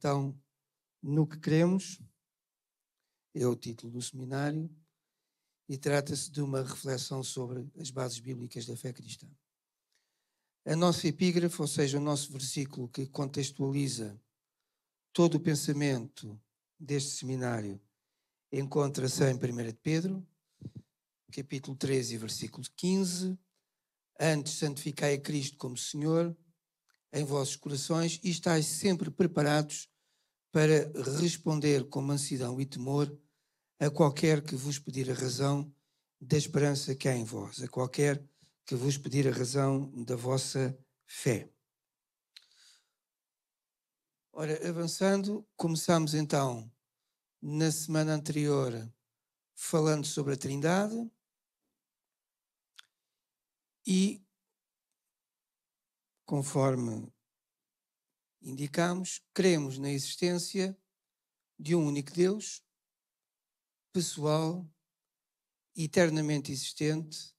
então no que cremos, é o título do seminário, e trata-se de uma reflexão sobre as bases bíblicas da fé cristã. A nossa epígrafe, ou seja, o nosso versículo que contextualiza todo o pensamento deste seminário, encontra-se em 1 de Pedro, capítulo 13, versículo 15. Antes, santificai a Cristo como Senhor em vossos corações e estáis sempre preparados para responder com mansidão e temor a qualquer que vos pedir a razão da esperança que há em vós, a qualquer que vos pedir a razão da vossa fé. Ora, avançando, começámos então na semana anterior falando sobre a Trindade e, conforme indicamos, cremos na existência de um único Deus, pessoal, eternamente existente,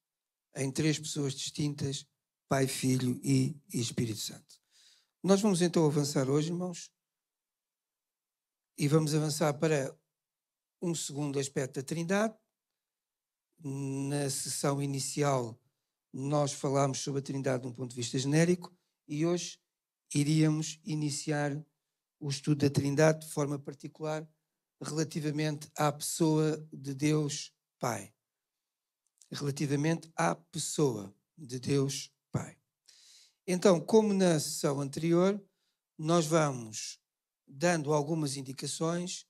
em três pessoas distintas, Pai, Filho e Espírito Santo. Nós vamos então avançar hoje, irmãos, e vamos avançar para um segundo aspecto da Trindade. Na sessão inicial nós falámos sobre a Trindade de um ponto de vista genérico e hoje iríamos iniciar o estudo da Trindade de forma particular relativamente à pessoa de Deus Pai. Relativamente à pessoa de Deus Pai. Então, como na sessão anterior, nós vamos dando algumas indicações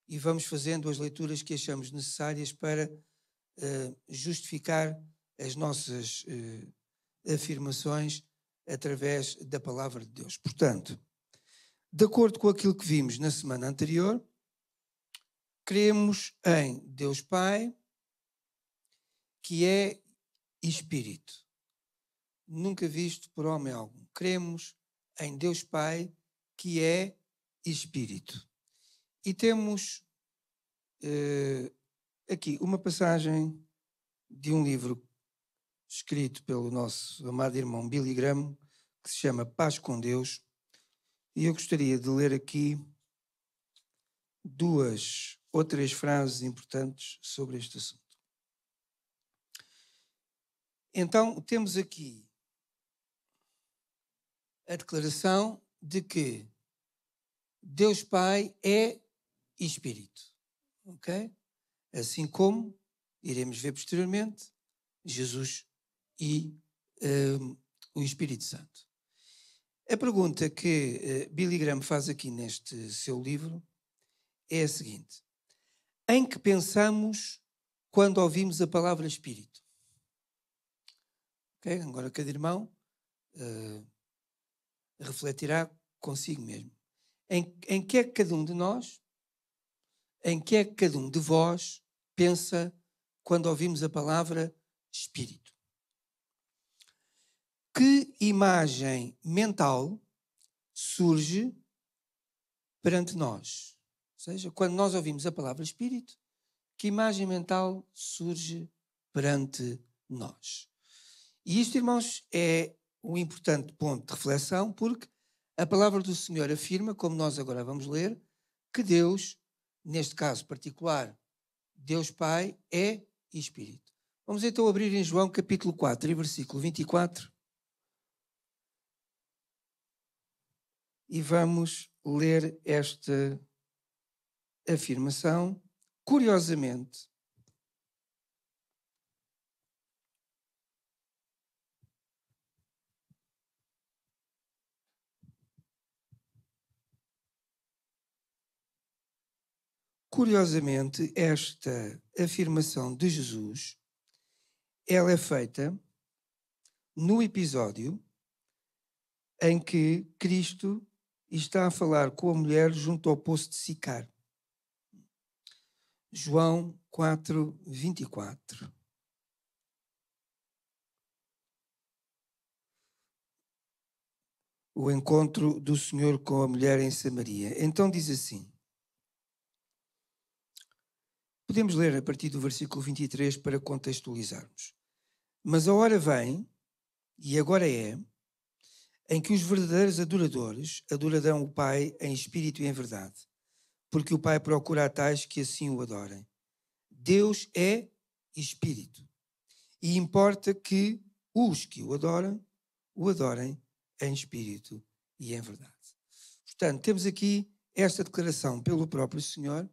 e vamos fazendo as leituras que achamos necessárias para justificar as nossas afirmações através da palavra de Deus. Portanto, de acordo com aquilo que vimos na semana anterior, cremos em Deus Pai, que é Espírito, nunca visto por homem algum. Cremos em Deus Pai, que é Espírito. E temos aqui uma passagem de um livro escrito pelo nosso amado irmão Billy Graham, que se chama Paz com Deus, e eu gostaria de ler aqui 2 ou 3 frases importantes sobre este assunto. Então, temos aqui a declaração de que Deus Pai é Espírito, ok? Assim como iremos ver posteriormente Jesus e o Espírito Santo. A pergunta que Billy Graham faz aqui neste seu livro é a seguinte: em que pensamos quando ouvimos a palavra Espírito? Okay? Agora cada irmão refletirá consigo mesmo. Em que é que cada um de nós, em que é que cada um de vós pensa quando ouvimos a palavra Espírito? Que imagem mental surge perante nós? Ou seja, quando nós ouvimos a palavra Espírito, que imagem mental surge perante nós? E isto, irmãos, é um importante ponto de reflexão, porque a palavra do Senhor afirma, como nós agora vamos ler, que Deus, neste caso particular, Deus Pai, é Espírito. Vamos então abrir em João capítulo 4 e versículo 24 e vamos ler esta afirmação. Curiosamente, esta afirmação de Jesus, ela é feita no episódio em que Cristo está a falar com a mulher junto ao poço de Sicar. João 4, 24. O encontro do Senhor com a mulher em Samaria. Então diz assim. Podemos ler a partir do versículo 23 para contextualizarmos. Mas a hora vem, e agora é, em que os verdadeiros adoradores adorarão o Pai em espírito e em verdade, porque o Pai procura a tais que assim o adorem. Deus é espírito, e importa que os que o adorem em espírito e em verdade. Portanto, temos aqui esta declaração pelo próprio Senhor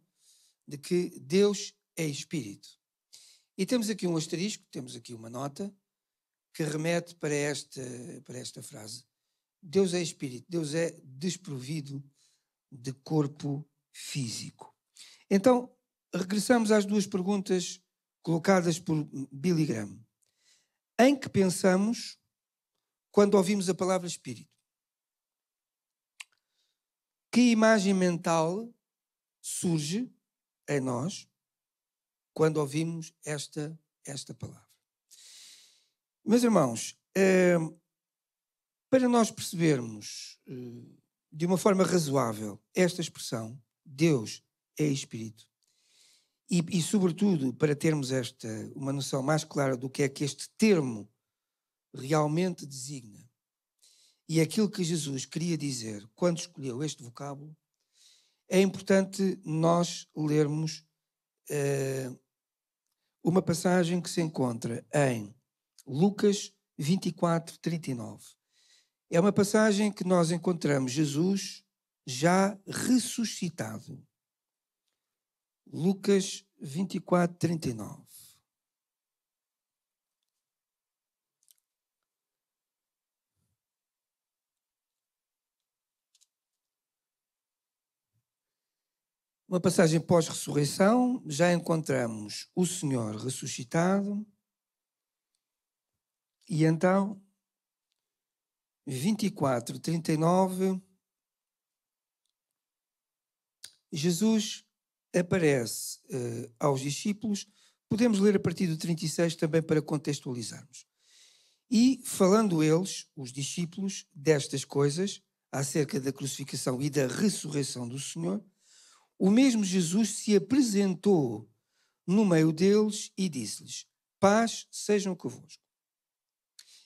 de que Deus é espírito. E temos aqui um asterisco, temos aqui uma nota que remete para esta frase. Deus é espírito, Deus é desprovido de corpo físico. Então, regressamos às duas perguntas colocadas por Billy Graham. Em que pensamos quando ouvimos a palavra espírito? Que imagem mental surge em nós quando ouvimos esta palavra? Meus irmãos, para nós percebermos de uma forma razoável esta expressão, Deus é Espírito, e sobretudo para termos uma noção mais clara do que é que este termo realmente designa e aquilo que Jesus queria dizer quando escolheu este vocábulo, é importante nós lermos uma passagem que se encontra em Lucas 24, 39. É uma passagem que nós encontramos Jesus já ressuscitado. Lucas 24, 39. Uma passagem pós-ressurreição, já encontramos o Senhor ressuscitado. E então, 24, 39, Jesus aparece aos discípulos. Podemos ler a partir do 36 também para contextualizarmos. E falando eles, os discípulos, destas coisas, acerca da crucificação e da ressurreição do Senhor, o mesmo Jesus se apresentou no meio deles e disse-lhes: paz sejam convosco.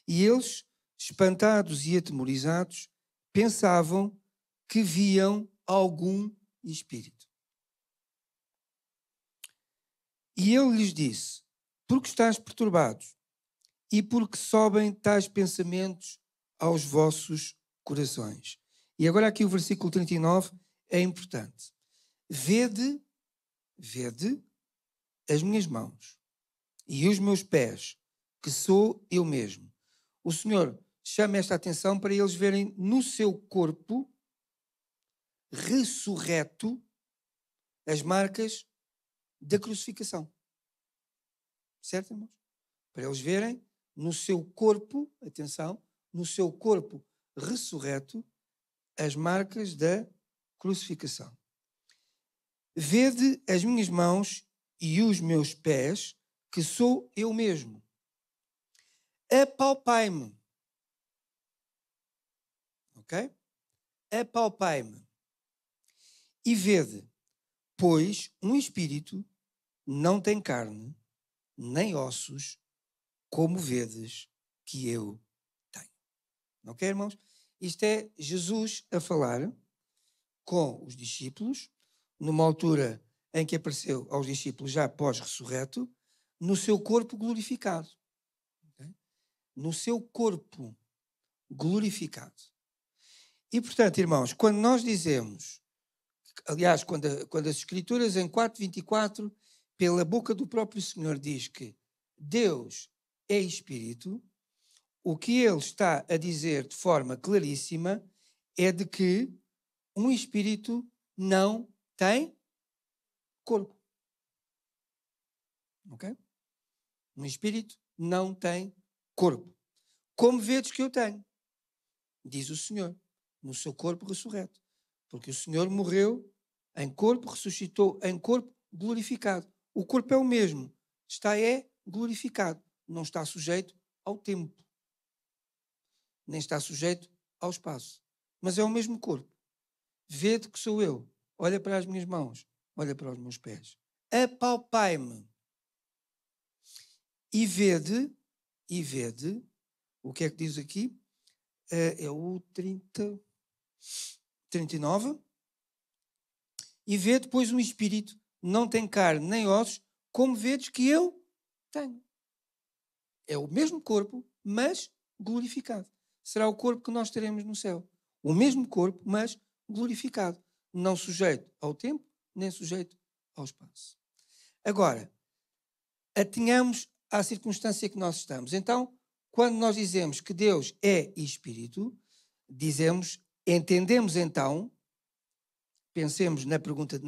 E eles, espantados e atemorizados, pensavam que viam algum espírito. E ele lhes disse: por que estáis perturbados? E por que sobem tais pensamentos aos vossos corações? E agora aqui o versículo 39 é importante. Vede as minhas mãos e os meus pés, que sou eu mesmo. O Senhor chama esta atenção para eles verem no seu corpo ressurreto as marcas da crucificação. Certo, irmãos? Para eles verem no seu corpo, atenção, no seu corpo ressurreto as marcas da crucificação. Vede as minhas mãos e os meus pés, que sou eu mesmo. Apalpai-me. Ok? Apalpai-me. E vede, pois um espírito não tem carne, nem ossos, como vedes que eu tenho. Ok, irmãos? Isto é Jesus a falar com os discípulos, numa altura em que apareceu aos discípulos já pós-ressurreto, no seu corpo glorificado. Okay? No seu corpo glorificado. E, portanto, irmãos, quando nós dizemos, aliás, quando as Escrituras em 4:24, pela boca do próprio Senhor diz que Deus é Espírito, o que ele está a dizer de forma claríssima é de que um Espírito não tem corpo. Ok? Um Espírito não tem corpo. Como vedes que eu tenho, diz o Senhor, no seu corpo ressurreto. Porque o Senhor morreu em corpo, ressuscitou em corpo glorificado. O corpo é o mesmo, está glorificado. Não está sujeito ao tempo, nem está sujeito ao espaço. Mas é o mesmo corpo. Vede que sou eu. Olha para as minhas mãos, olha para os meus pés. Apalpai-me. E vede, o que é que diz aqui? é o 39. E vede, pois, um espírito não tem carne nem ossos, como vedes que eu tenho. É o mesmo corpo, mas glorificado. Será o corpo que nós teremos no céu. O mesmo corpo, mas glorificado. Não sujeito ao tempo, nem sujeito ao espaço. Agora, atenhamos à circunstância que nós estamos. Então, quando nós dizemos que Deus é Espírito, entendemos então, pensemos na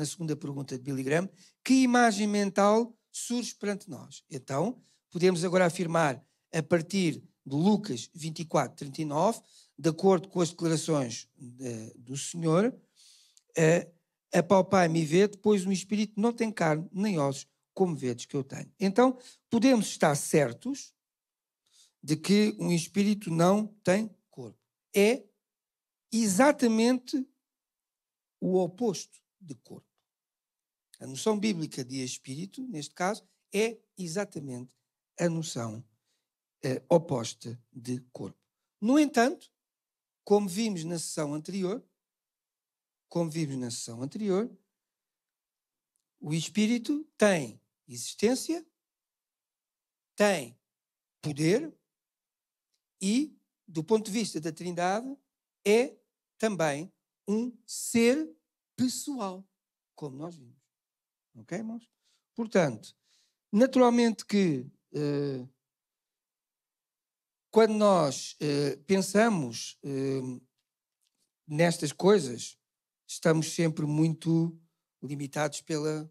segunda pergunta de Billy Graham, que imagem mental surge perante nós. Então, podemos agora afirmar, a partir de Lucas 24, 39, de acordo com as declarações do Senhor, apalpai-me e vede, pois um espírito não tem carne nem ossos, como vedes que eu tenho. Então, podemos estar certos de que um espírito não tem corpo. É exatamente o oposto de corpo. A noção bíblica de espírito, neste caso, é exatamente a noção oposta de corpo. No entanto, como vimos na sessão anterior, o espírito tem existência, tem poder e, do ponto de vista da Trindade, é também um ser pessoal, como nós vimos. Ok, irmãos? Portanto, naturalmente que quando nós pensamos nestas coisas, estamos sempre muito limitados pela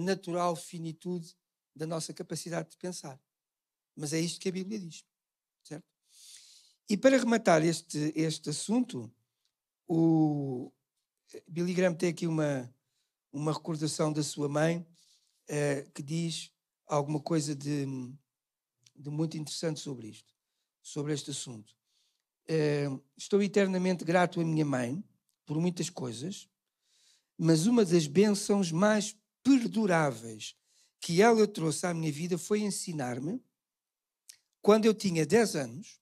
natural finitude da nossa capacidade de pensar. Mas é isto que a Bíblia diz, certo? E para rematar este assunto, o Billy Graham tem aqui uma recordação da sua mãe que diz alguma coisa de muito interessante sobre isto, sobre este assunto. Estou eternamente grato à minha mãe por muitas coisas, mas uma das bênçãos mais perduráveis que ela trouxe à minha vida foi ensinar-me, quando eu tinha 10 anos,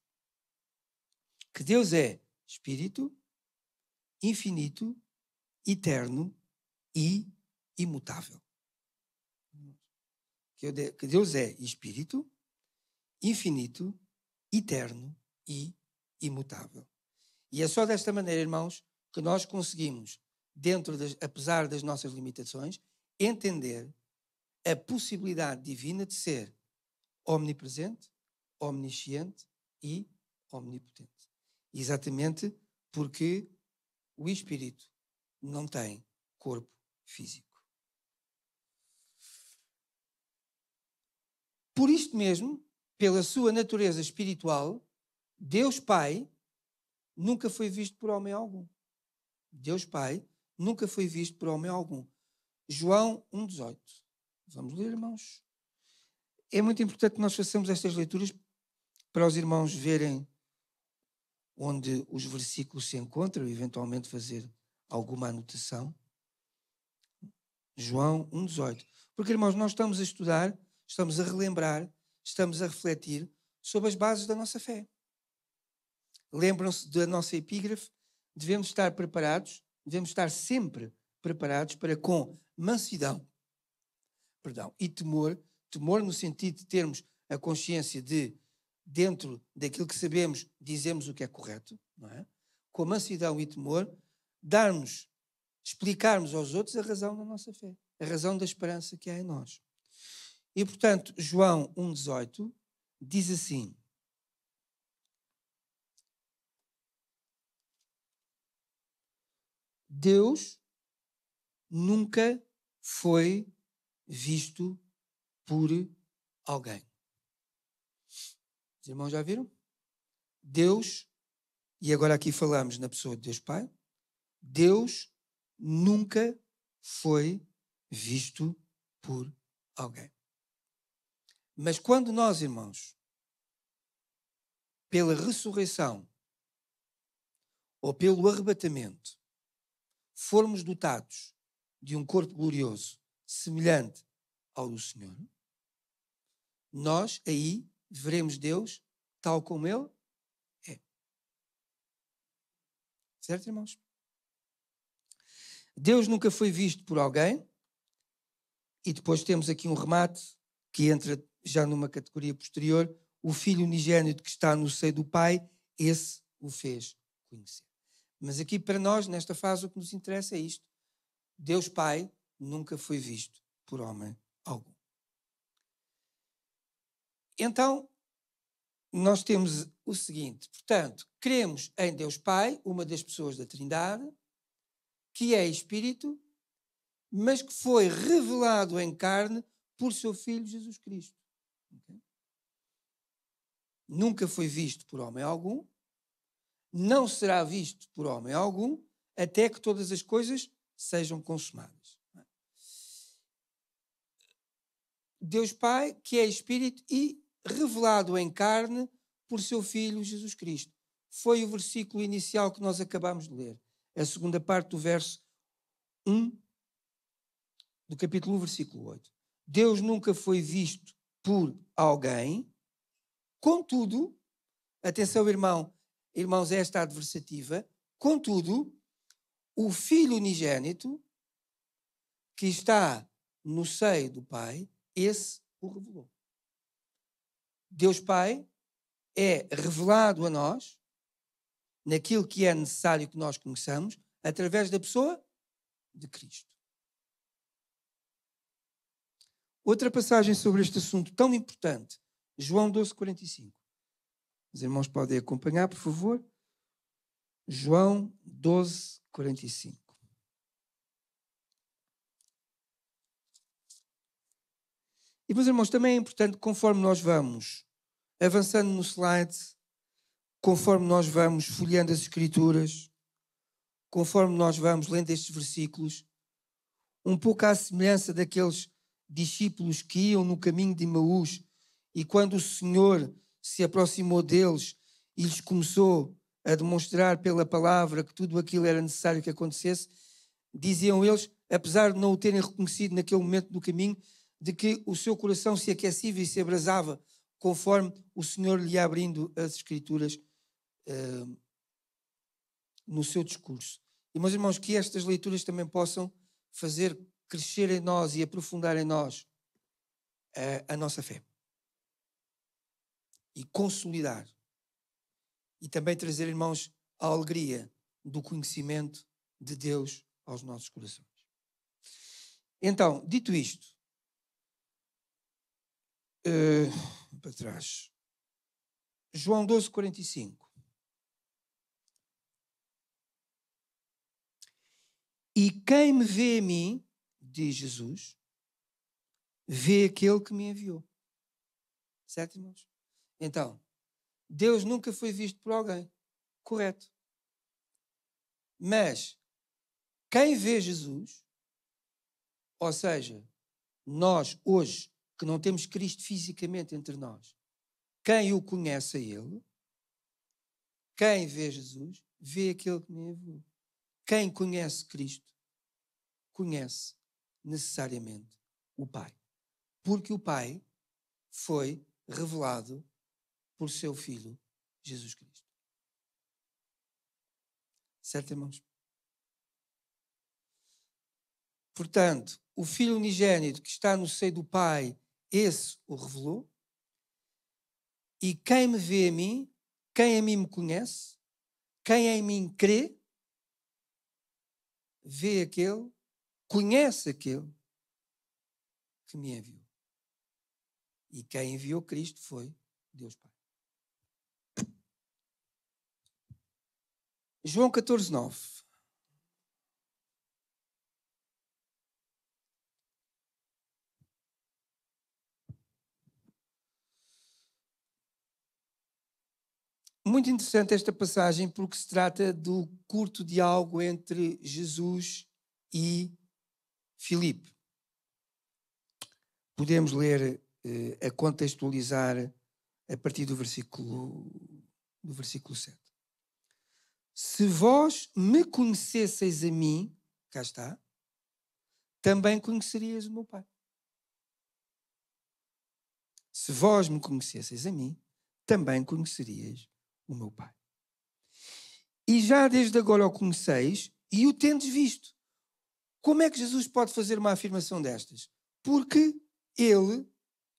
que Deus é Espírito, infinito, eterno e imutável. Que Deus é Espírito, infinito, eterno e imutável. E é só desta maneira, irmãos, que nós conseguimos, apesar das nossas limitações, entender a possibilidade divina de ser omnipresente, omnisciente e omnipotente. Exatamente porque o Espírito não tem corpo físico. Por isto mesmo, pela sua natureza espiritual, Deus Pai nunca foi visto por homem algum. Deus Pai nunca foi visto por homem algum. João 1,18. Vamos ler, irmãos. É muito importante que nós façamos estas leituras para os irmãos verem onde os versículos se encontram e eventualmente fazer alguma anotação. João 1,18. Porque, irmãos, nós estamos a estudar, estamos a relembrar, estamos a refletir sobre as bases da nossa fé. Lembram-se da nossa epígrafe? Devemos estar preparados, devemos estar sempre preparados para, com mansidão, e temor no sentido de termos a consciência de, dentro daquilo que sabemos, dizemos o que é correto, não é? Com mansidão e temor, explicarmos aos outros a razão da nossa fé, a razão da esperança que há em nós. E, portanto, João 1,18 diz assim: Deus nunca foi visto por alguém. Os irmãos já viram? Deus, e agora aqui falamos na pessoa de Deus Pai, Deus nunca foi visto por alguém. Mas quando nós, irmãos, pela ressurreição ou pelo arrebatamento, formos dotados de um corpo glorioso semelhante ao do Senhor, nós aí veremos Deus tal como Ele é. Certo, irmãos? Deus nunca foi visto por alguém. E depois temos aqui um remate que entra já numa categoria posterior. O Filho unigênito que está no seio do Pai, esse o fez conhecer. Mas aqui para nós, nesta fase, o que nos interessa é isto. Deus Pai nunca foi visto por homem algum. Então, nós temos o seguinte. Portanto, cremos em Deus Pai, uma das pessoas da Trindade, que é Espírito, mas que foi revelado em carne por seu Filho Jesus Cristo. Okay? Nunca foi visto por homem algum, não será visto por homem algum, até que todas as coisas sejam consumadas. Deus Pai, que é Espírito e revelado em carne por seu Filho Jesus Cristo. Foi o versículo inicial que nós acabamos de ler. A segunda parte do verso 1 do capítulo 1, versículo 8. Deus nunca foi visto por alguém, contudo, atenção irmãos, esta adversativa, contudo, o Filho unigênito que está no seio do Pai, esse o revelou. Deus Pai é revelado a nós naquilo que é necessário que nós conheçamos através da pessoa de Cristo. Outra passagem sobre este assunto tão importante, João 12:45. Os irmãos podem acompanhar, por favor. João 12:45. E, meus irmãos, também é importante, conforme nós vamos avançando no slide, conforme nós vamos folheando as Escrituras, conforme nós vamos lendo estes versículos, um pouco à semelhança daqueles discípulos que iam no caminho de Emaús e quando o Senhor se aproximou deles e lhes começou a demonstrar pela palavra que tudo aquilo era necessário que acontecesse, diziam eles, apesar de não o terem reconhecido naquele momento do caminho, de que o seu coração se aquecia e se abrasava conforme o Senhor lhe ia abrindo as Escrituras no seu discurso. E, meus irmãos, que estas leituras também possam fazer crescer em nós e aprofundar em nós a nossa fé. E consolidar. E também trazer, irmãos, a alegria do conhecimento de Deus aos nossos corações. Então, dito isto, para trás, João 12:45. E quem me vê a mim, diz Jesus, vê aquele que me enviou. Certo, irmãos? Então, Deus nunca foi visto por alguém. Correto. Mas, quem vê Jesus, ou seja, nós hoje, que não temos Cristo fisicamente entre nós, quem o conhece a Ele, quem vê Jesus, vê aquele que me enviou. Quem conhece Cristo, conhece necessariamente o Pai. Porque o Pai foi revelado por seu Filho, Jesus Cristo. Certo, irmãos? Portanto, o Filho unigênito que está no seio do Pai, esse o revelou. E quem me vê a mim, quem a mim me conhece, quem em mim crê, vê aquele, conhece aquele que me enviou. E quem enviou Cristo foi Deus Pai. João 14:9. Muito interessante esta passagem porque se trata do curto diálogo entre Jesus e Filipe. Podemos ler a contextualizar a partir do versículo 7. Se vós me conhecesseis a mim, cá está, também conhecerias o meu Pai. Se vós me conhecesseis a mim, também conhecerias o meu Pai. E já desde agora o conheceis e o tendes visto. Como é que Jesus pode fazer uma afirmação destas? Porque ele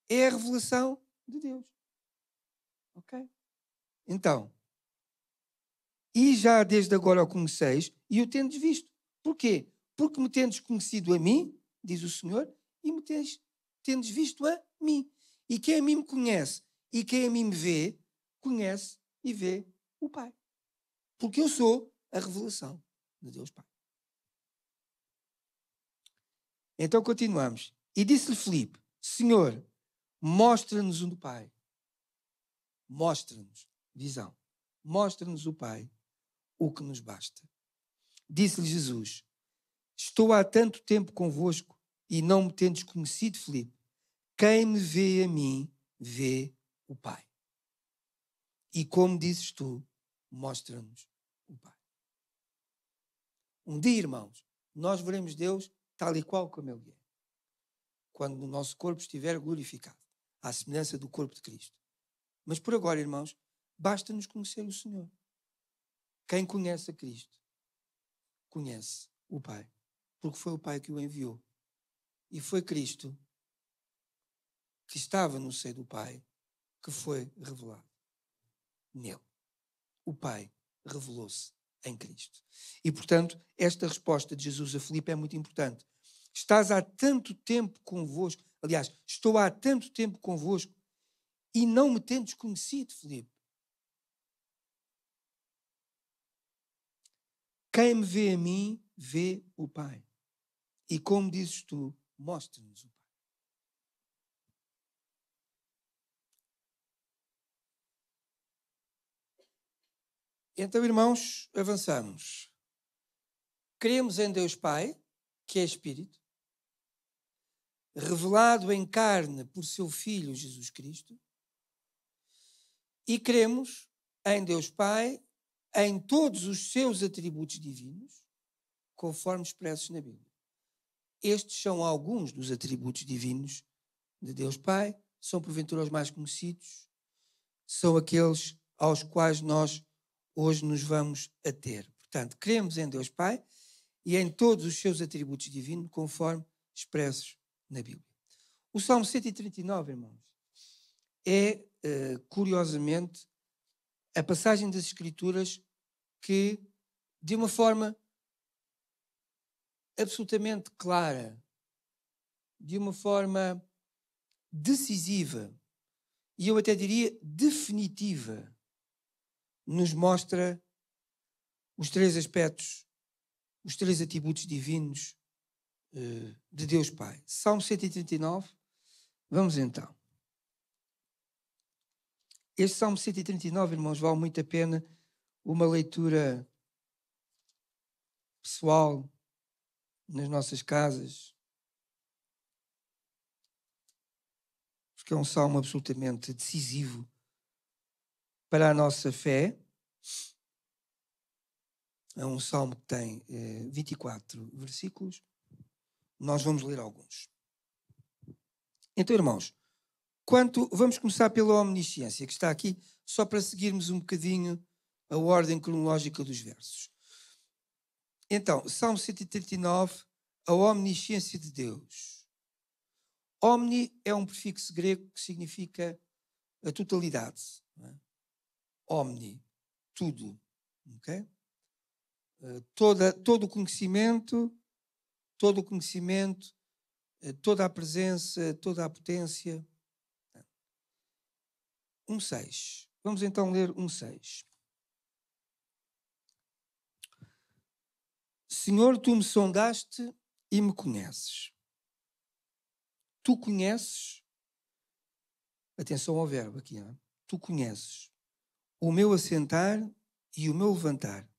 é a revelação de Deus. Ok? Então, e já desde agora o conheceis e o tendes visto. Porquê? Porque me tendes conhecido a mim, diz o Senhor, e me tendes visto a mim. E quem a mim me conhece e quem a mim me vê, conhece e vê o Pai. Porque eu sou a revelação de Deus Pai. Então continuamos. E disse-lhe Filipe, Senhor, mostra-nos o Pai. Mostra-nos, visão. Mostra-nos o Pai, o que nos basta. Disse-lhe Jesus, estou há tanto tempo convosco e não me tendes conhecido, Filipe. Quem me vê a mim, vê o Pai. E como dizes tu, mostra-nos o Pai. Um dia, irmãos, nós veremos Deus tal e qual como Ele é. Quando o nosso corpo estiver glorificado, à semelhança do corpo de Cristo. Mas por agora, irmãos, basta-nos conhecer o Senhor. Quem conhece a Cristo, conhece o Pai. Porque foi o Pai que o enviou. E foi Cristo, que estava no seio do Pai, que foi revelado nele. O Pai revelou-se em Cristo. E, portanto, esta resposta de Jesus a Filipe é muito importante. Estás há tanto tempo convosco, aliás, estou há tanto tempo convosco e não me tendes conhecido, Filipe. Quem me vê a mim, vê o Pai. E como dizes tu, mostra-nos o Pai. Então, irmãos, avançamos. Cremos em Deus Pai, que é Espírito, revelado em carne por seu Filho Jesus Cristo, e cremos em Deus Pai, em todos os seus atributos divinos, conforme expressos na Bíblia. Estes são alguns dos atributos divinos de Deus Pai, são porventura os mais conhecidos, são aqueles aos quais nós hoje nos vamos ater. Portanto, cremos em Deus Pai e em todos os seus atributos divinos, conforme expressos na Bíblia. O Salmo 139, irmãos, é, curiosamente, a passagem das Escrituras que, de uma forma absolutamente clara, de uma forma decisiva, e eu até diria definitiva, nos mostra os três aspectos, os três atributos divinos de Deus Pai. Salmo 139, vamos então. Este Salmo 139, irmãos, vale muito a pena uma leitura pessoal nas nossas casas, porque é um salmo absolutamente decisivo para a nossa fé. É um salmo que tem 24 versículos. Nós vamos ler alguns. Então, irmãos, vamos começar pela omnisciência, que está aqui, só para seguirmos um bocadinho a ordem cronológica dos versos. Então, Salmo 139, a omnisciência de Deus. Omni é um prefixo grego que significa a totalidade. Não é? Omni, tudo. Okay? Todo o conhecimento, toda a presença, toda a potência. 1:6. Vamos então ler 1:6. Senhor, tu me sondaste e me conheces. Tu conheces, atenção ao verbo aqui, não é? Tu conheces o meu assentar e o meu levantar.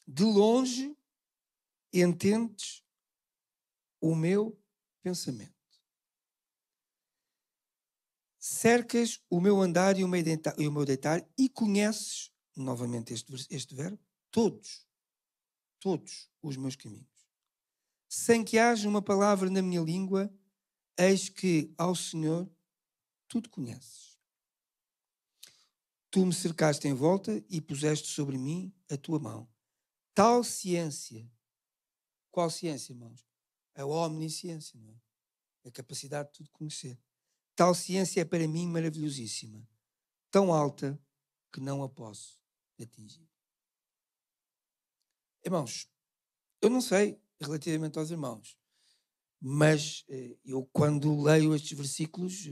De longe entendes o meu pensamento. Cercas o meu andar e o meu deitar e conheces, novamente este verbo, todos os meus caminhos. Sem que haja uma palavra na minha língua, eis que ao Senhor tudo conheces. Tu me cercaste em volta e puseste sobre mim a tua mão. Tal ciência. Qual ciência, irmãos? A omnisciência, não é? A capacidade de tudo conhecer. Tal ciência é para mim maravilhosíssima, tão alta que não a posso atingir. Irmãos, eu não sei relativamente aos irmãos, mas eu quando leio estes versículos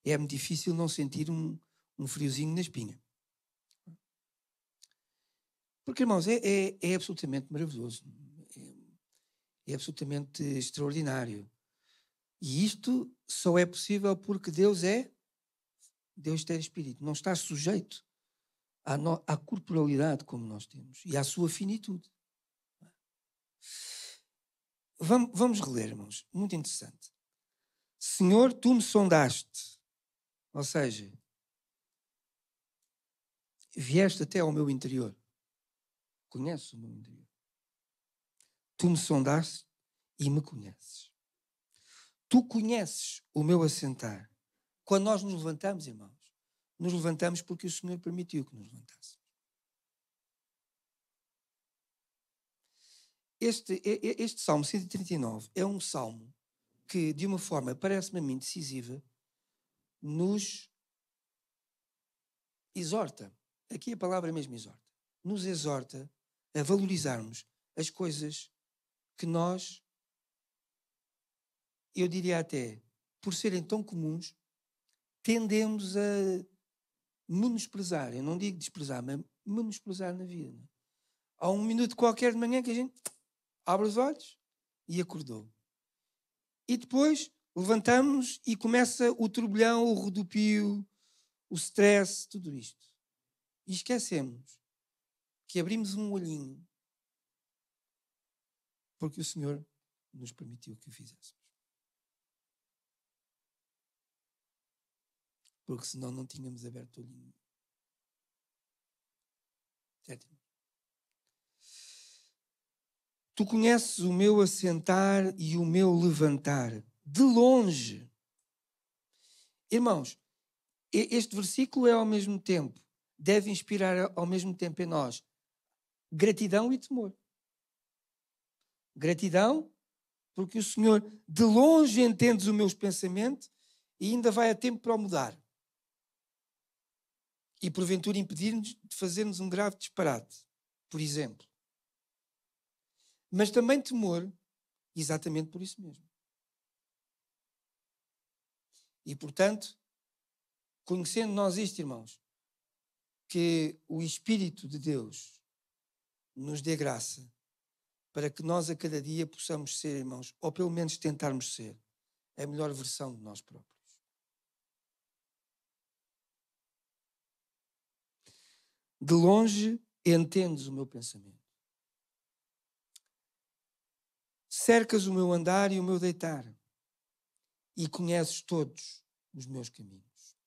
é-me difícil não sentir um friozinho na espinha. Porque, irmãos, é absolutamente maravilhoso. É absolutamente extraordinário. E isto só é possível porque Deus é espírito. Não está sujeito à corporalidade como nós temos e à sua finitude. Vamos reler, irmãos. Muito interessante. Senhor, tu me sondaste. Ou seja, vieste até ao meu interior. Conheces o meu interior. Tu me sondaste e me conheces. Tu conheces o meu assentar. Quando nós nos levantamos, irmãos, nos levantamos porque o Senhor permitiu que nos levantássemos. Este Salmo 139 é um salmo que, de uma forma, parece-me a mim decisiva, nos exorta. Aqui a palavra mesmo exorta. Nos exorta a valorizarmos as coisas que nós, eu diria até, por serem tão comuns, tendemos a menosprezar. Eu não digo desprezar, mas menosprezar na vida. Não é? Há um minuto qualquer de manhã que a gente abre os olhos e acordou. E depois levantamos e começa o turbilhão, o rodopio, o stress, tudo isto. E esquecemos que abrimos um olhinho porque o Senhor nos permitiu que o fizéssemos. Porque senão não tínhamos aberto o olhinho. Certo? Tu conheces o meu assentar e o meu levantar, de longe. Irmãos, este versículo é ao mesmo tempo, deve inspirar ao mesmo tempo em nós gratidão e temor. Gratidão, porque o Senhor de longe entendes os meus pensamentos e ainda vai a tempo para o mudar. E porventura impedir-nos de fazermos um grave disparate, por exemplo. Mas também temor, exatamente por isso mesmo. E portanto, conhecendo nós isto, irmãos, que o Espírito de Deus nos dê graça para que nós a cada dia possamos ser, irmãos, ou pelo menos tentarmos ser, a melhor versão de nós próprios. De longe entendes o meu pensamento. Cercas o meu andar e o meu deitar e conheces todos os meus caminhos.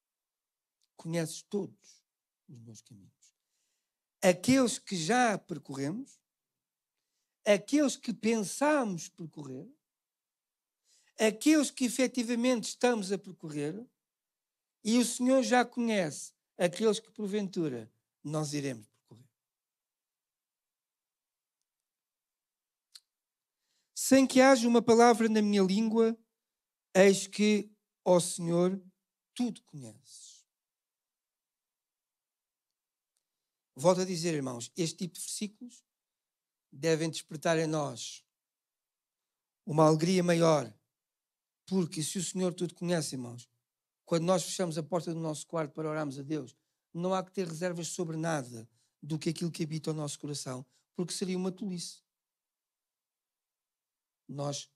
Conheces todos os meus caminhos. Aqueles que já percorremos, aqueles que pensamos percorrer, aqueles que efetivamente estamos a percorrer, e o Senhor já conhece aqueles que porventura nós iremos percorrer. Sem que haja uma palavra na minha língua, eis que, ó Senhor, tudo conheces. Volto a dizer, irmãos, este tipo de versículos devem despertar em nós uma alegria maior, porque se o Senhor tudo conhece, irmãos, quando nós fechamos a porta do nosso quarto para orarmos a Deus, não há que ter reservas sobre nada do que aquilo que habita o nosso coração, porque seria uma tolice. Nós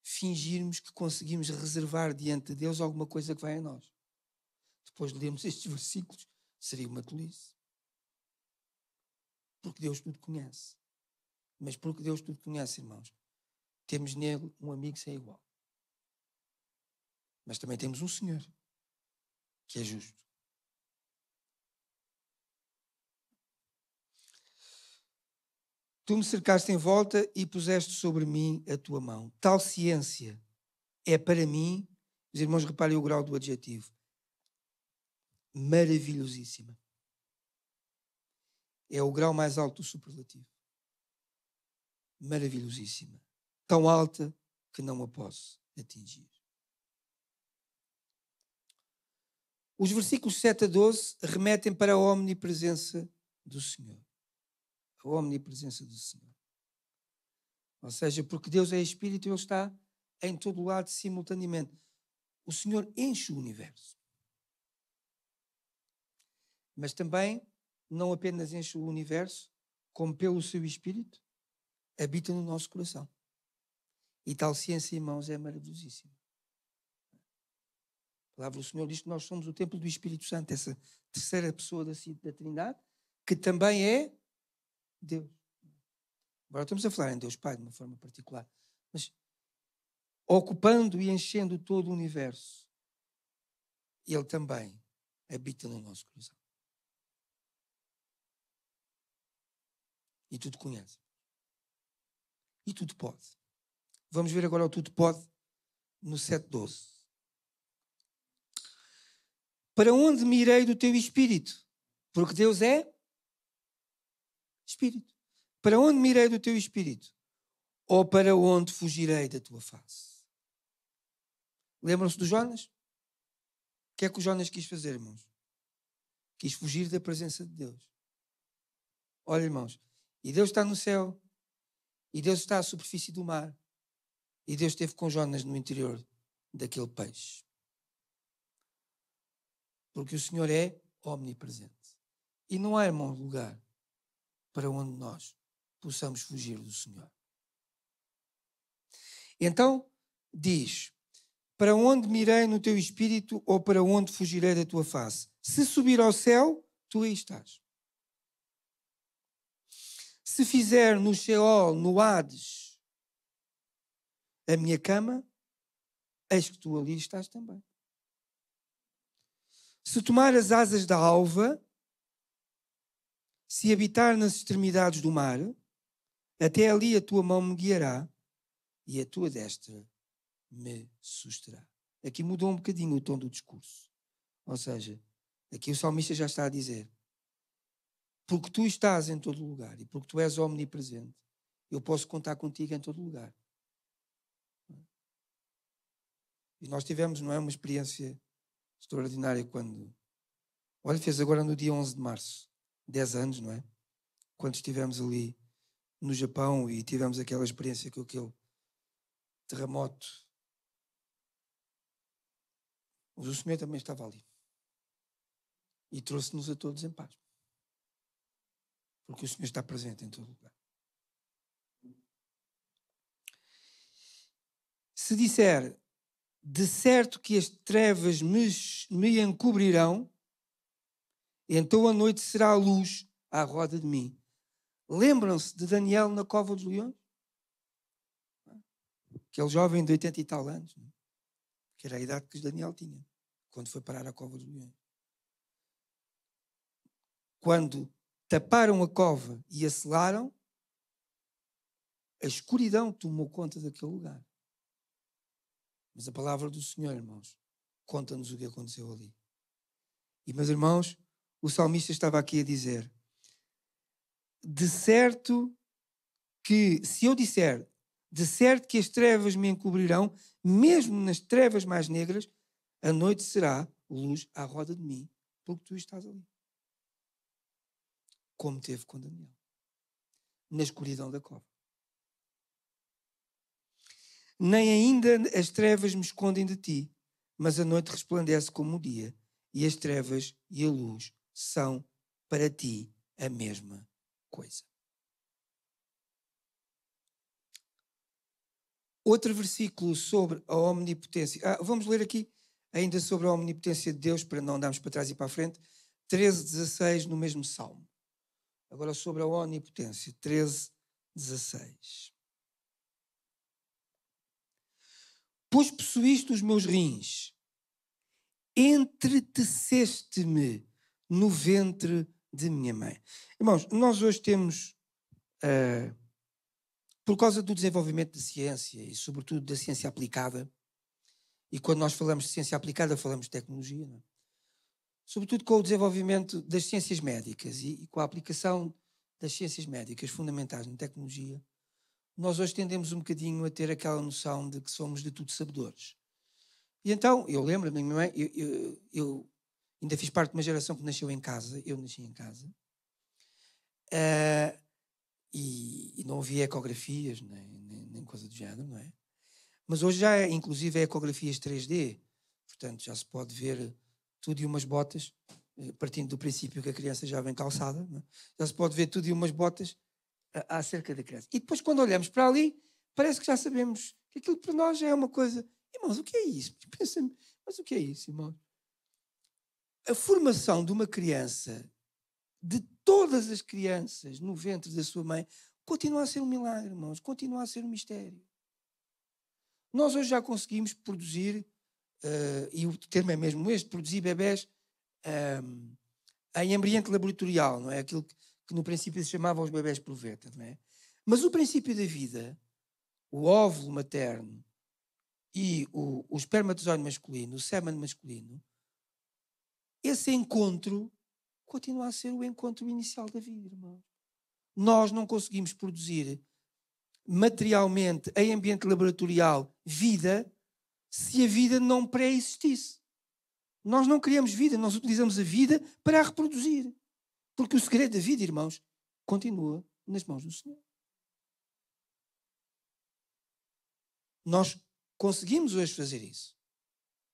fingirmos que conseguimos reservar diante de Deus alguma coisa que vai a nós. Depois de lermos estes versículos, seria uma tolice. Porque Deus tudo conhece. Mas porque Deus tudo conhece, irmãos, temos nele um amigo sem igual. Mas também temos um Senhor que é justo. Tu me cercaste em volta e puseste sobre mim a tua mão. Tal ciência é para mim, os irmãos reparem o grau do adjetivo, maravilhosíssima. É o grau mais alto do superlativo. Maravilhosíssima. Tão alta que não a posso atingir. Os versículos 7 a 12 remetem para a omnipresença do Senhor. A omnipresença do Senhor. Ou seja, porque Deus é Espírito, Ele está em todo lado simultaneamente. O Senhor enche o universo. Mas também não apenas enche o universo, como pelo seu Espírito, habita no nosso coração. E tal ciência, irmãos, é maravilhosíssima. A palavra do Senhor diz que nós somos o templo do Espírito Santo, essa terceira pessoa da Trindade, que também é Deus. Agora estamos a falar em Deus Pai de uma forma particular, mas ocupando e enchendo todo o universo, Ele também habita no nosso coração. E tudo conhece. E tudo pode. Vamos ver agora o tudo pode no 7:12. Para onde me irei do teu Espírito? Porque Deus é Espírito. Para onde me irei do teu Espírito? Ou para onde fugirei da tua face? Lembram-se do Jonas? O que é que o Jonas quis fazer, irmãos? Quis fugir da presença de Deus. Olha, irmãos, e Deus está no céu, e Deus está à superfície do mar, e Deus esteve com Jonas no interior daquele peixe. Porque o Senhor é omnipresente. E não há, irmão, lugar para onde nós possamos fugir do Senhor. Então, diz, para onde me irei no teu espírito ou para onde fugirei da tua face? Se subir ao céu, tu aí estás. Se fizer no Sheol, no Hades, a minha cama, eis que tu ali estás também. Se tomar as asas da alva, se habitar nas extremidades do mar, até ali a tua mão me guiará e a tua destra me susterá. Aqui mudou um bocadinho o tom do discurso. Ou seja, aqui o salmista já está a dizer, porque tu estás em todo lugar e porque tu és omnipresente, eu posso contar contigo em todo lugar. E nós tivemos, não é, uma experiência extraordinária quando... Olha, fez agora no dia 11 de março, 10 anos, não é? Quando estivemos ali no Japão e tivemos aquela experiência com aquele terremoto. Mas o Senhor também estava ali. E trouxe-nos a todos em paz. Porque o Senhor está presente em todo lugar. Se disser, de certo que as trevas me encobrirão, então a noite será a luz à roda de mim. Lembram-se de Daniel na cova dos leões? Aquele jovem de 80 e tal anos, que era a idade que Daniel tinha, quando foi parar à cova dos leões. Quando taparam a cova e a selaram, a escuridão tomou conta daquele lugar. Mas a palavra do Senhor, irmãos, conta-nos o que aconteceu ali. E, meus irmãos, o salmista estava aqui a dizer, de certo que, se eu disser, de certo que as trevas me encobrirão, mesmo nas trevas mais negras, a noite será luz à roda de mim, porque tu estás ali. Como teve com Daniel, na escuridão da cova. Nem ainda as trevas me escondem de ti, mas a noite resplandece como o dia, e as trevas e a luz são para ti a mesma coisa. Outro versículo sobre a omnipotência. Vamos ler aqui ainda sobre a omnipotência de Deus, para não andarmos para trás e para a frente. 13:16 no mesmo salmo. Agora sobre a onipotência. 13:16. Pois possuíste os meus rins, entreteceste-me no ventre de minha mãe. Irmãos, nós hoje temos, por causa do desenvolvimento da ciência e sobretudo da ciência aplicada, e quando nós falamos de ciência aplicada falamos de tecnologia, não é? sobretudo com o desenvolvimento das ciências médicas e com a aplicação das ciências médicas fundamentais na tecnologia, nós hoje tendemos um bocadinho a ter aquela noção de que somos de tudo sabedores. E então, eu lembro-me, eu ainda fiz parte de uma geração que nasceu em casa, eu nasci em casa, e não havia ecografias, nem coisa do género, não é? Mas hoje já é, inclusive, ecografias 3D, portanto já se pode ver tudo e umas botas, partindo do princípio que a criança já vem calçada, não é? Já se pode ver tudo e umas botas acerca da criança. E depois, quando olhamos para ali, parece que já sabemos que aquilo para nós já é uma coisa. Irmãos, o que é isso? Pensa-me, mas o que é isso, irmãos? A formação de uma criança, de todas as crianças no ventre da sua mãe, continua a ser um milagre, irmãos, continua a ser um mistério. Nós hoje já conseguimos produzir, e o termo é mesmo este, produzir bebés em ambiente laboratorial, não é? Aquilo que no princípio se chamava os bebés proveta, não é? Mas o princípio da vida, o óvulo materno e o espermatozoide masculino, o sêmen masculino, esse encontro continua a ser o encontro inicial da vida, irmão. Nós não conseguimos produzir materialmente, em ambiente laboratorial, vida, se a vida não pré-existisse. Nós não criamos vida, nós utilizamos a vida para a reproduzir. Porque o segredo da vida, irmãos, continua nas mãos do Senhor. Nós conseguimos hoje fazer isso.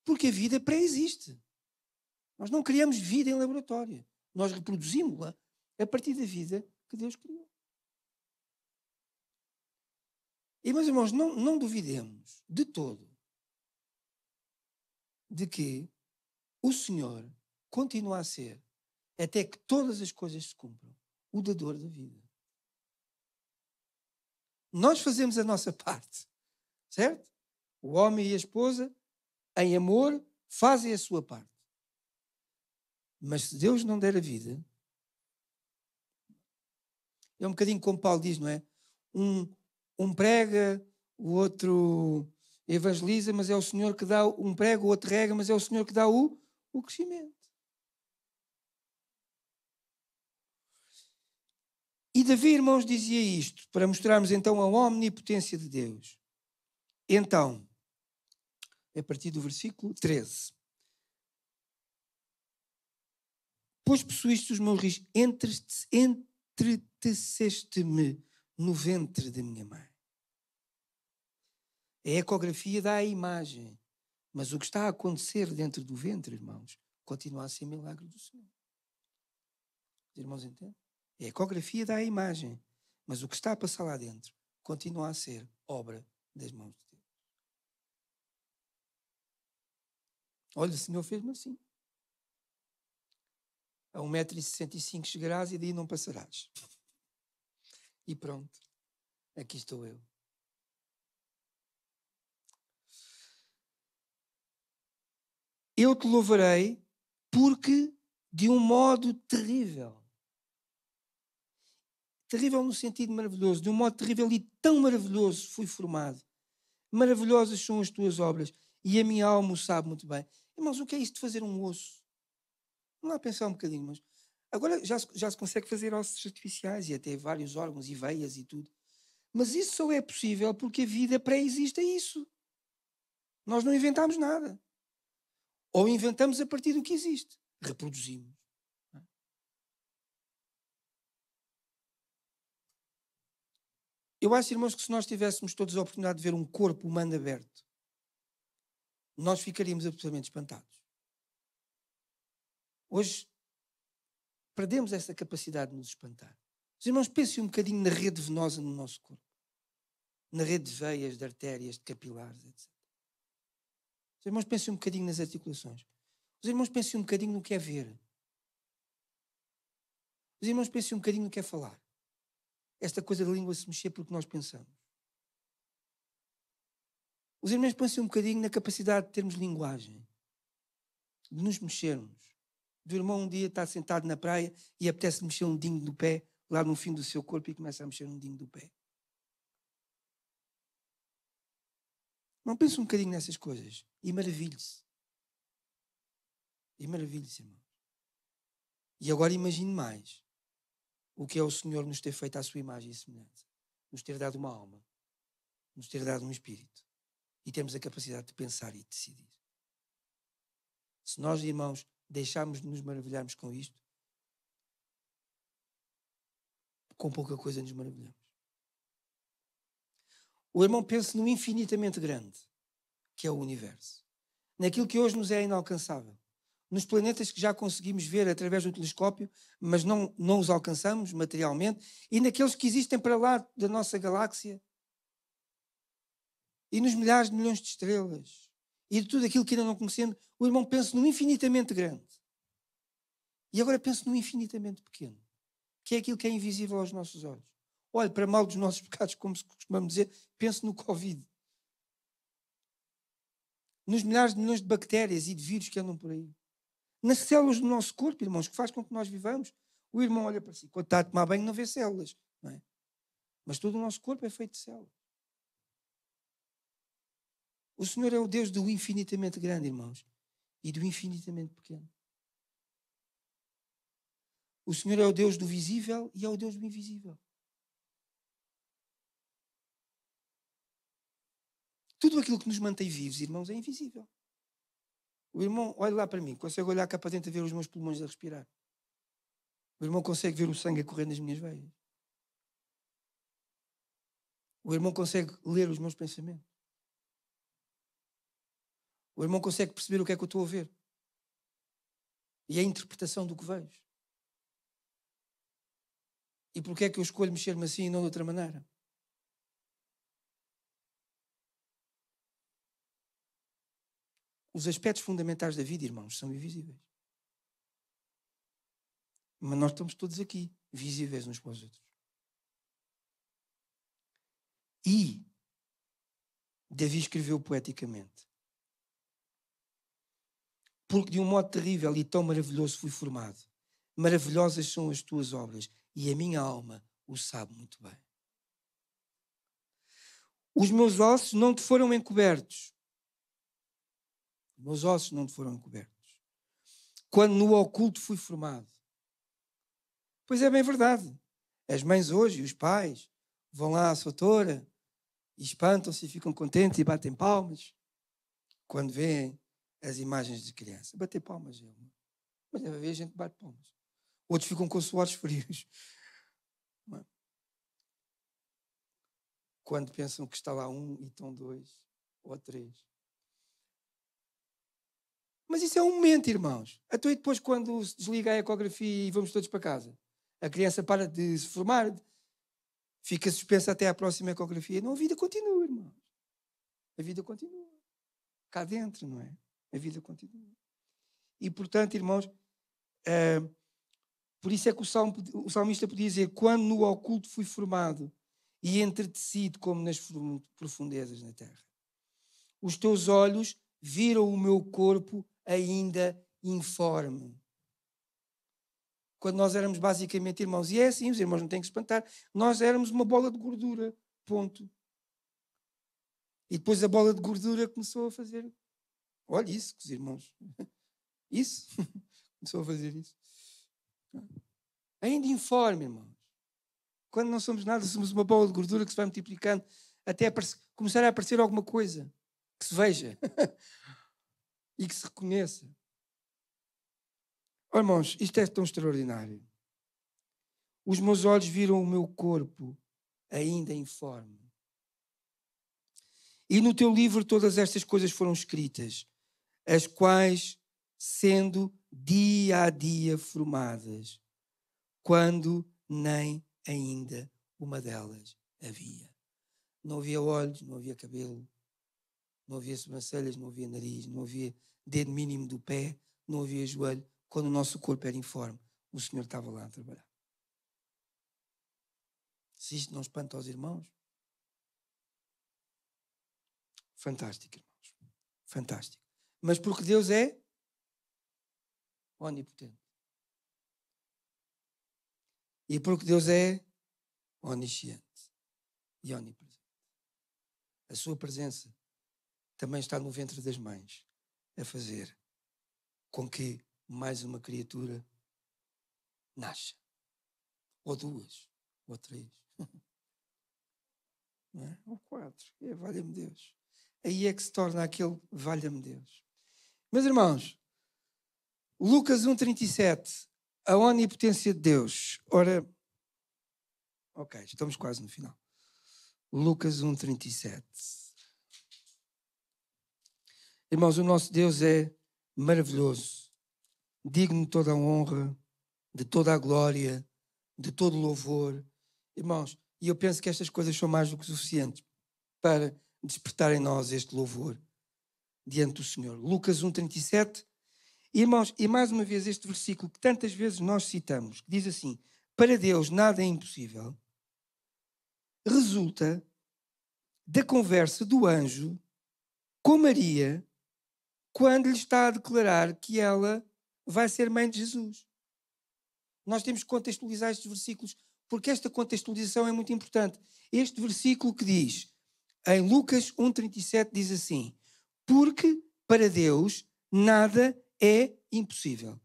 Porque a vida pré-existe. Nós não criamos vida em laboratório. Nós reproduzimos-la a partir da vida que Deus criou. E, meus irmãos, não duvidemos de todo de que o Senhor continua a ser, até que todas as coisas se cumpram, o dador da vida. Nós fazemos a nossa parte, certo? O homem e a esposa, em amor, fazem a sua parte. Mas se Deus não der a vida, é um bocadinho como Paulo diz, não é? Um prega, o outro evangeliza, mas é o Senhor que dá, um prega, o outro rega, mas é o Senhor que dá o crescimento. E Davi, irmãos, dizia isto, para mostrarmos então a omnipotência de Deus. Então, a partir do versículo 13. Pois possuíste os meus rios, entreteceste-me no ventre da minha mãe. A ecografia dá a imagem, mas o que está a acontecer dentro do ventre, irmãos, continua a ser milagre do Senhor. Os irmãos entendem? A ecografia dá a imagem, mas o que está a passar lá dentro continua a ser obra das mãos de Deus. Olha, o Senhor fez-me assim. A 1,65 m chegarás e daí não passarás. E pronto, aqui estou eu. Eu te louvarei porque de um modo terrível. Terrível no sentido maravilhoso, de um modo terrível e tão maravilhoso fui formado. Maravilhosas são as tuas obras e a minha alma o sabe muito bem. Irmãos, o que é isso de fazer um osso? Vamos lá pensar um bocadinho, mas agora já se consegue fazer ossos artificiais e até vários órgãos e veias e tudo. Mas isso só é possível porque a vida pré-existe a isso. Nós não inventamos nada. Ou inventamos a partir do que existe. Reproduzimos. Eu acho, irmãos, que se nós tivéssemos todos a oportunidade de ver um corpo humano aberto, nós ficaríamos absolutamente espantados. Hoje, perdemos essa capacidade de nos espantar. Os irmãos, pensem um bocadinho na rede venosa no nosso corpo. Na rede de veias, de artérias, de capilares, etc. Os irmãos, pensem um bocadinho nas articulações. Os irmãos, pensem um bocadinho no que é ver. Os irmãos, pensem um bocadinho no que é falar. Esta coisa da língua se mexer porque nós pensamos. Os irmãos, pensem um bocadinho na capacidade de termos linguagem. De nos mexermos. Do irmão um dia está sentado na praia e apetece mexer um dedinho do pé lá no fim do seu corpo e começa a mexer um dedinho do pé. Não pense um bocadinho nessas coisas e maravilhe-se. E maravilhe-se, irmão. E agora imagine mais o que é o Senhor nos ter feito à sua imagem e semelhança. Nos ter dado uma alma. Nos ter dado um espírito. E temos a capacidade de pensar e de decidir. Se nós, irmãos, deixarmos de nos maravilharmos com isto, com pouca coisa nos maravilhamos. O irmão pensa no infinitamente grande, que é o universo. Naquilo que hoje nos é inalcançável. Nos planetas que já conseguimos ver através do telescópio, mas não os alcançamos materialmente, e naqueles que existem para lá da nossa galáxia, e nos milhares de milhões de estrelas, e de tudo aquilo que ainda não conhecemos, o irmão pensa no infinitamente grande. E agora pensa no infinitamente pequeno, que é aquilo que é invisível aos nossos olhos. Olhe, para mal dos nossos pecados, como costumamos dizer, pense no Covid. Nos milhares de milhões de bactérias e de vírus que andam por aí. Nas células do nosso corpo, irmãos, que faz com que nós vivamos. O irmão olha para si, quando está a tomar banho não vê células, não é? Mas todo o nosso corpo é feito de células. O Senhor é o Deus do infinitamente grande, irmãos, e do infinitamente pequeno. O Senhor é o Deus do visível e é o Deus do invisível. Tudo aquilo que nos mantém vivos, irmãos, é invisível. O irmão, olha lá para mim, consegue olhar cá para dentro e ver os meus pulmões a respirar. O irmão consegue ver o sangue a correr nas minhas veias. O irmão consegue ler os meus pensamentos. O irmão consegue perceber o que é que eu estou a ver. E a interpretação do que vejo. E porque é que eu escolho mexer-me assim e não de outra maneira? Os aspectos fundamentais da vida, irmãos, são invisíveis. Mas nós estamos todos aqui, visíveis uns para os outros. E Davi escreveu poeticamente: porque de um modo terrível e tão maravilhoso fui formado. Maravilhosas são as tuas obras, e a minha alma o sabe muito bem. Os meus ossos não te foram encobertos. Os meus ossos não te foram encobertos. Quando no oculto fui formado. Pois é bem verdade. As mães hoje e os pais vão lá à doutora e espantam-se e ficam contentes e batem palmas quando veem as imagens de criança. Bater palmas, mas deve haver gente que bate palmas. Outros ficam com suores frios. Quando pensam que está lá um e estão dois ou três. Mas isso é um momento, irmãos. Até depois, quando se desliga a ecografia e vamos todos para casa, a criança para de se formar, fica suspensa até à próxima ecografia. Não, a vida continua, irmãos. A vida continua. Cá dentro, não é? A vida continua. E, portanto, irmãos, por isso é que o salmista podia dizer: quando no oculto fui formado e entretecido como nas profundezas da terra. Os teus olhos viram o meu corpo ainda informe. Quando nós éramos basicamente irmãos, e é assim, os irmãos não têm que se espantar, nós éramos uma bola de gordura, ponto. E depois a bola de gordura começou a fazer, olha isso, que os irmãos, isso, começou a fazer isso. Ainda informe, irmãos. Quando não somos nada, somos uma bola de gordura que se vai multiplicando até começar a aparecer alguma coisa que se veja e que se reconheça. Oh, irmãos, isto é tão extraordinário. Os meus olhos viram o meu corpo ainda informe. E no teu livro todas estas coisas foram escritas, as quais, sendo dia a dia formadas, quando nem ainda uma delas havia. Não havia olhos, não havia cabelo, não havia sobrancelhas, não havia nariz, não havia dedo mínimo do pé, não havia joelho. Quando o nosso corpo era informe, o Senhor estava lá a trabalhar. Se isto não espanta aos irmãos, fantástico, irmãos. Fantástico. Mas porque Deus é onipotente. E porque Deus é onisciente e onipresente. A sua presença também está no ventre das mães a fazer com que mais uma criatura nasce. Ou 2, ou 3. Não é? Ou 4. Valha-me Deus. Aí é que se torna aquele valha-me Deus. Meus irmãos, Lucas 1,37. A onipotência de Deus. Ora, ok, estamos quase no final. Lucas 1,37. Irmãos, o nosso Deus é maravilhoso, digno de toda a honra, de toda a glória, de todo o louvor. Irmãos, e eu penso que estas coisas são mais do que suficientes para despertar em nós este louvor diante do Senhor. Lucas 1,37. Irmãos, e mais uma vez este versículo que tantas vezes nós citamos, que diz assim: para Deus nada é impossível, resulta da conversa do anjo com Maria quando lhe está a declarar que ela vai ser mãe de Jesus. Nós temos que contextualizar estes versículos, porque esta contextualização é muito importante. Este versículo que diz, em Lucas 1,37, diz assim: porque para Deus nada é impossível.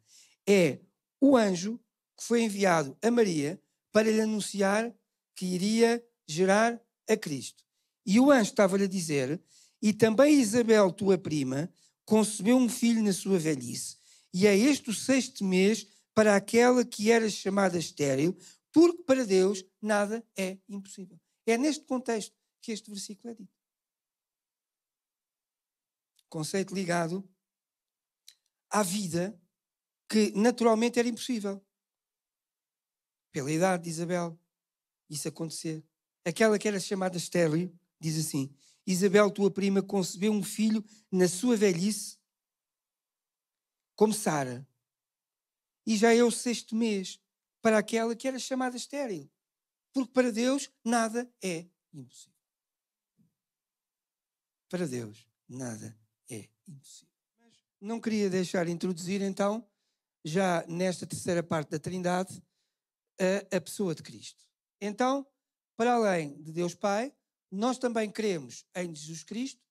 É o anjo que foi enviado a Maria para lhe anunciar que iria gerar a Cristo. E o anjo estava-lhe a dizer: e também Isabel, tua prima, concebeu um filho na sua velhice, e é este o 6º mês para aquela que era chamada estéril, porque para Deus nada é impossível. É neste contexto que este versículo é dito. Conceito ligado à vida que naturalmente era impossível. Pela idade de Isabel, isso acontecer. Aquela que era chamada estéril, diz assim: Isabel, tua prima, concebeu um filho na sua velhice, como Sara, e já é o 6º mês para aquela que era chamada estéril, porque para Deus nada é impossível. Para Deus nada é impossível. Mas não queria deixar de introduzir então, já nesta terceira parte da Trindade, a pessoa de Cristo. Então, para além de Deus Pai, nós também cremos em Jesus Cristo.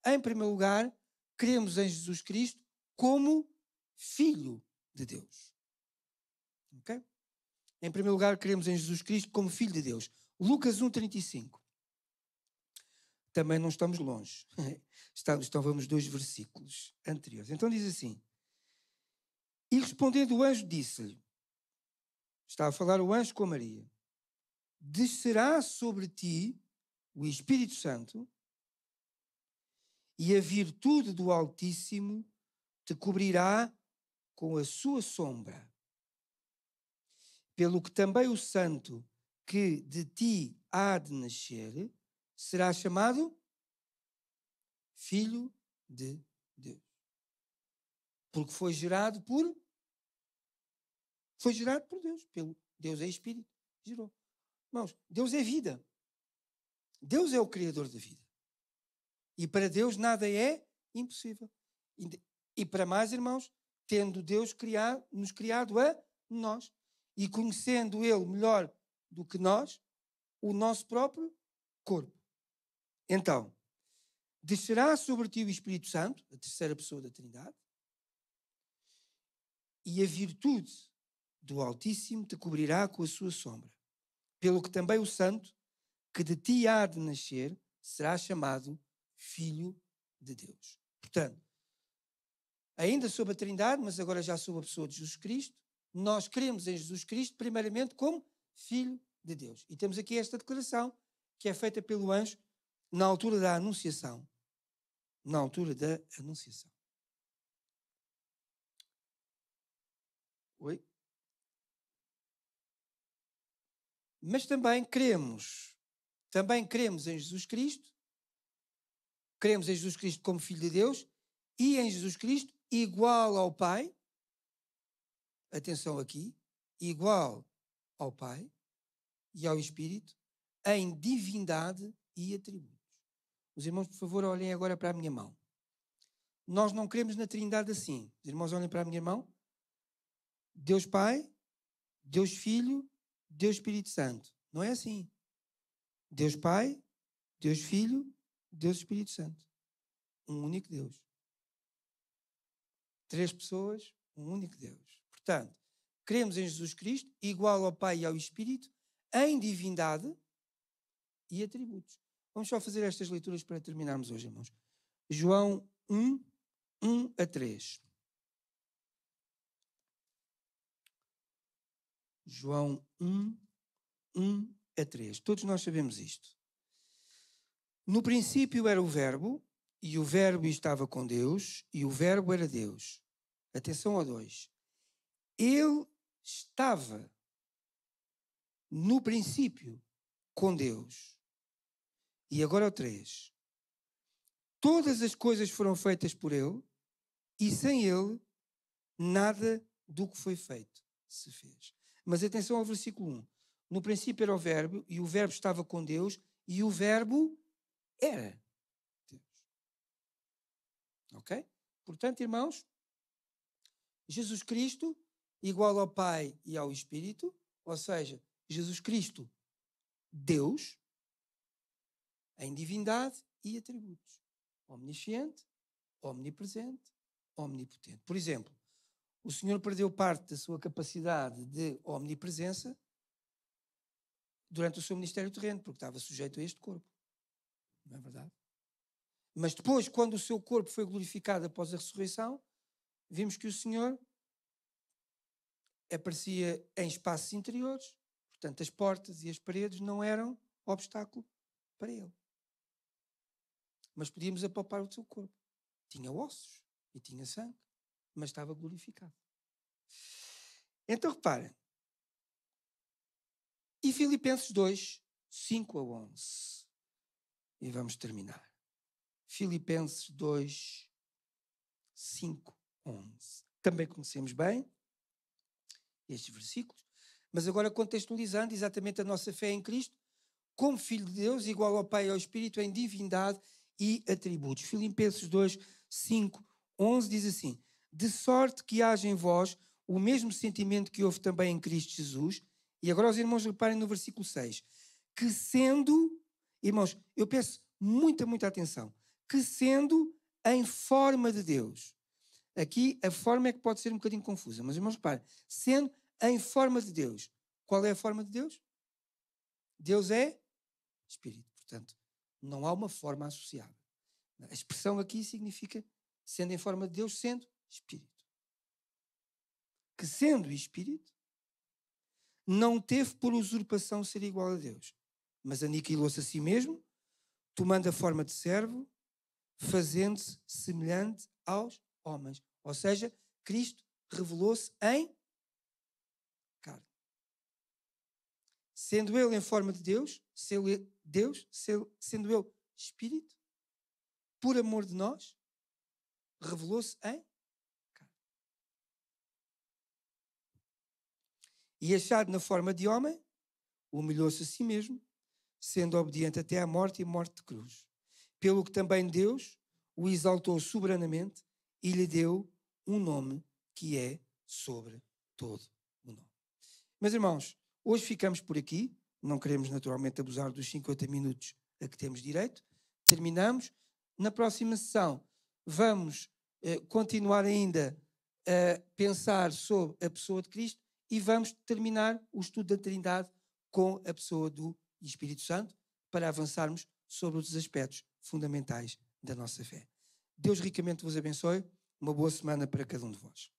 Em primeiro lugar, cremos em Jesus Cristo como Filho de Deus. Ok? Em primeiro lugar, cremos em Jesus Cristo como Filho de Deus. Lucas 1,35. Também não estamos longe. Então vamos 2 versículos anteriores. Então diz assim: e respondendo o anjo disse-lhe, está a falar o anjo com Maria, descerá sobre ti o Espírito Santo e a virtude do Altíssimo te cobrirá com a sua sombra. Pelo que também o santo que de ti há de nascer será chamado Filho de Deus. Porque foi gerado por Deus. Deus é Espírito. Gerou. Irmãos, Deus é vida. Deus é o Criador da vida. E para Deus nada é impossível. E para mais, irmãos, tendo Deus nos criado a nós e conhecendo Ele melhor do que nós, o nosso próprio corpo. Então, descerá sobre ti o Espírito Santo, a terceira pessoa da Trindade, e a virtude do Altíssimo te cobrirá com a sua sombra. Pelo que também o santo que de ti há de nascer será chamado Filho de Deus. Portanto, ainda sobre a Trindade, mas agora já sobre a pessoa de Jesus Cristo, nós cremos em Jesus Cristo primeiramente como Filho de Deus. E temos aqui esta declaração que é feita pelo anjo na altura da Anunciação. Na altura da Anunciação. Oi? Mas também cremos em Jesus Cristo, cremos em Jesus Cristo como Filho de Deus e em Jesus Cristo igual ao Pai. Atenção aqui, igual ao Pai e ao Espírito em divindade e atributos. Os irmãos, por favor, olhem agora para a minha mão. Nós não cremos na Trindade assim. Os irmãos, olhem para a minha mão. Deus Pai, Deus Filho, Deus Espírito Santo. Não é assim. Deus Pai, Deus Filho, Deus Espírito Santo. Um único Deus. 3 pessoas, um único Deus. Portanto, cremos em Jesus Cristo, igual ao Pai e ao Espírito, em divindade e atributos. Vamos só fazer estas leituras para terminarmos hoje, irmãos. João 1, 1 a 3. João 1, 1 a 3. Todos nós sabemos isto. No princípio era o Verbo, e o Verbo estava com Deus, e o Verbo era Deus. Atenção ao 2. Ele estava no princípio com Deus. E agora o 3. Todas as coisas foram feitas por ele, e sem ele, nada do que foi feito se fez. Mas atenção ao versículo 1. No princípio era o Verbo, e o Verbo estava com Deus, e o Verbo era Deus. Ok? Portanto, irmãos, Jesus Cristo igual ao Pai e ao Espírito, ou seja, Jesus Cristo, Deus, em divindade e atributos. Omnisciente, omnipresente, omnipotente. Por exemplo, o Senhor perdeu parte da sua capacidade de omnipresença durante o seu ministério terreno, porque estava sujeito a este corpo. Não é verdade? Mas depois, quando o seu corpo foi glorificado após a ressurreição, vimos que o Senhor aparecia em espaços interiores, portanto as portas e as paredes não eram obstáculo para ele. Mas podíamos apalpar o seu corpo. Tinha ossos e tinha sangue, mas estava glorificado. Então reparem, e Filipenses 2, 5 a 11. E vamos terminar. Filipenses 2, 5, 11. Também conhecemos bem estes versículos, mas agora contextualizando exatamente a nossa fé em Cristo, como Filho de Deus, igual ao Pai e ao Espírito, em divindade e atributos. Filipenses 2, 5, 11 diz assim: de sorte que haja em vós o mesmo sentimento que houve também em Cristo Jesus. E agora os irmãos reparem no versículo 6, que sendo, irmãos, eu peço muita atenção, que sendo em forma de Deus. Aqui a forma é que pode ser um bocadinho confusa, mas irmãos, reparem, sendo em forma de Deus. Qual é a forma de Deus? Deus é Espírito, portanto, não há uma forma associada. A expressão aqui significa sendo em forma de Deus, sendo Espírito. Que sendo Espírito, não teve por usurpação ser igual a Deus, mas aniquilou-se a si mesmo, tomando a forma de servo, fazendo-se semelhante aos homens. Ou seja, Cristo revelou-se em carne. Sendo ele em forma de Deus, sendo ele Espírito, por amor de nós, revelou-se em carne. E achado na forma de homem, humilhou-se a si mesmo, sendo obediente até à morte e morte de cruz. Pelo que também Deus o exaltou soberanamente e lhe deu um nome que é sobre todo o nome. Meus irmãos, hoje ficamos por aqui. Não queremos naturalmente abusar dos 50 minutos a que temos direito. Terminamos. Na próxima sessão vamos continuar ainda a pensar sobre a pessoa de Cristo e vamos terminar o estudo da Trindade com a pessoa do Espírito Santo para avançarmos sobre os aspectos fundamentais da nossa fé. Deus ricamente vos abençoe. Uma boa semana para cada um de vós.